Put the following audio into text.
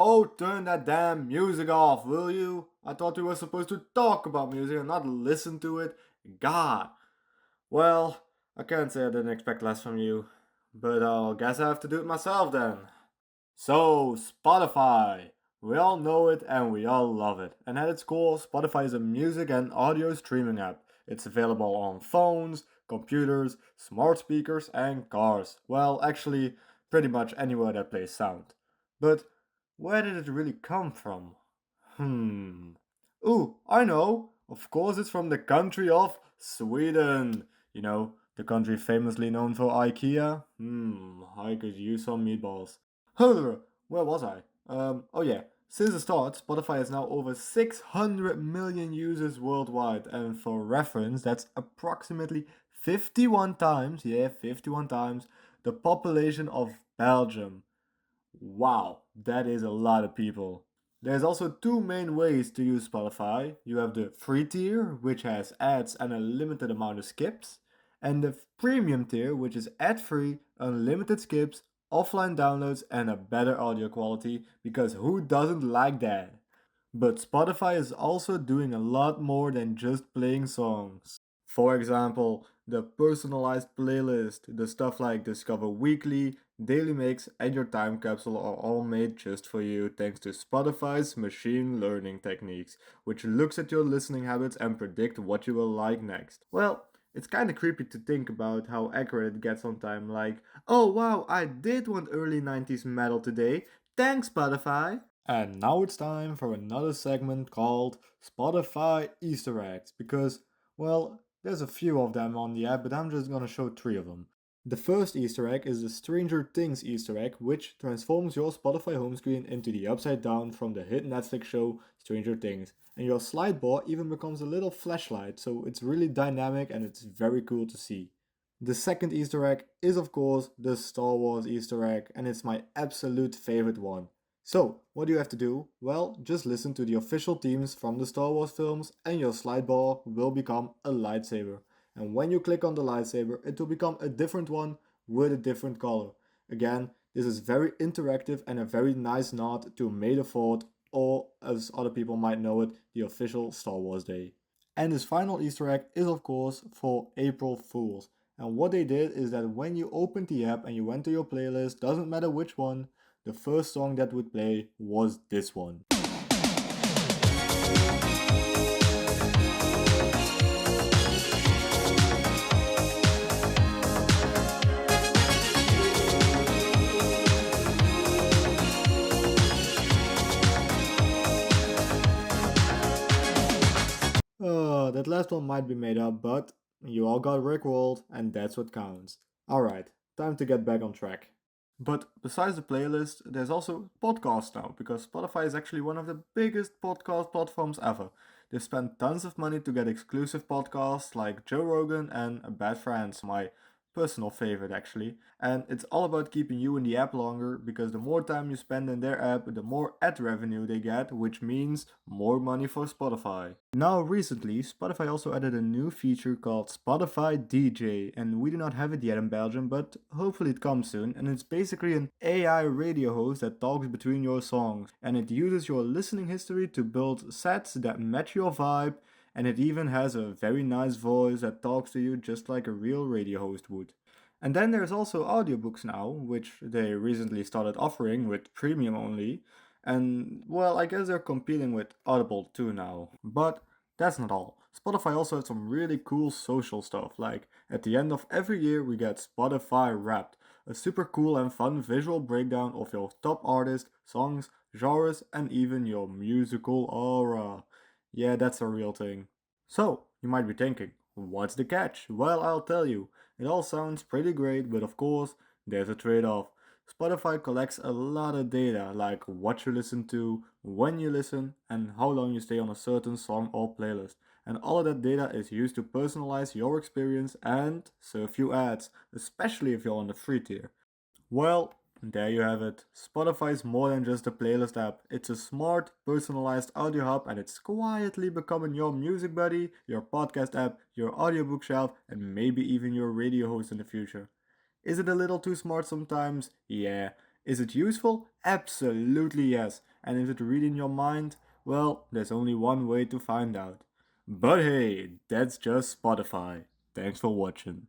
Oh, turn that damn music off, will you? I thought we were supposed to talk about music and not listen to it. God. Well, I can't say I didn't expect less from you, but I guess I have to do it myself then. So, Spotify. We all know it and we all love it. And at its core, Spotify is a music and audio streaming app. It's available on phones, computers, smart speakers, and cars. Well, actually, pretty much anywhere that plays sound. But where did it really come from? Hmm. Ooh, I know. Of course, it's from the country of Sweden. The country famously known for IKEA. I could use some meatballs. Where was I? Oh yeah. Since the start, Spotify has now over 600 million users worldwide, and for reference, that's approximately 51 times, 51 times, the population of Belgium. Wow, that is a lot of people. There's also two main ways to use Spotify. You have the free tier, which has ads and a limited amount of skips, and the premium tier, which is ad free, unlimited skips, offline downloads, and a better audio quality, because who doesn't like that? But Spotify is also doing a lot more than just playing songs. For example, the personalized playlist, the stuff like Discover Weekly, Daily Mix, and your time capsule are all made just for you thanks to Spotify's machine learning techniques, which looks at your listening habits and predict what you will like next. Well, it's kinda creepy to think about how accurate it gets on time, like, oh wow, I did want early 90s metal today. Thanks, Spotify! And now it's time for another segment called Spotify Easter eggs because, well, there's a few of them on the app, but I'm just gonna show three of them. The first Easter egg is the Stranger Things Easter egg, which transforms your Spotify home screen into the upside down from the hit Netflix show Stranger Things. And your slide bar even becomes a little flashlight, so it's really dynamic and it's very cool to see. The second Easter egg is, of course, the Star Wars Easter egg, and it's my absolute favorite one. So, what do you have to do? Well, just listen to the official themes from the Star Wars films, and your slide bar will become a lightsaber. And when you click on the lightsaber, it will become a different one with a different color. Again, this is very interactive and a very nice nod to May the 4th, or as other people might know it, the official Star Wars Day. And this final Easter egg is, of course, for April Fools. And what they did is that when you opened the app and you went to your playlist, doesn't matter which one, the first song that would play was this one. That last one might be made up, but you all got rickrolled, and that's what counts. Alright, time to get back on track. But besides the playlist, there's also podcasts now, because Spotify is actually one of the biggest podcast platforms ever. They've spent tons of money to get exclusive podcasts like Joe Rogan and Bad Friends, my personal favorite actually. And it's all about keeping you in the app longer, because the more time you spend in their app, the more ad revenue they get, which means more money for Spotify. Now, recently, Spotify also added a new feature called Spotify DJ, and we do not have it yet in Belgium, but hopefully it comes soon. And it's basically an AI radio host that talks between your songs, and it uses your listening history to build sets that match your vibe, and it even has a very nice voice that talks to you just like a real radio host would. And then there's also audiobooks now, which they recently started offering with premium only. And well, I guess they're competing with Audible too now. But that's not all. Spotify also has some really cool social stuff, like at the end of every year we get Spotify Wrapped, a super cool and fun visual breakdown of your top artists, songs, genres, and even your musical aura. Yeah, that's a real thing. So, you might be thinking, what's the catch? Well, I'll tell you. It all sounds pretty great, but of course, there's a trade off. Spotify collects a lot of data, like what you listen to, when you listen, and how long you stay on a certain song or playlist. And all of that data is used to personalize your experience and serve you ads, especially if you're on the free tier. Well, there you have it. Spotify is more than just a playlist app. It's a smart, personalized audio hub, and it's quietly becoming your music buddy, your podcast app, your audiobook shelf, and maybe even your radio host in the future. Is it a little too smart sometimes? Yeah. Is it useful? Absolutely yes. And if it's reading your mind, well, there's only one way to find out. But hey, that's just Spotify. Thanks for watching.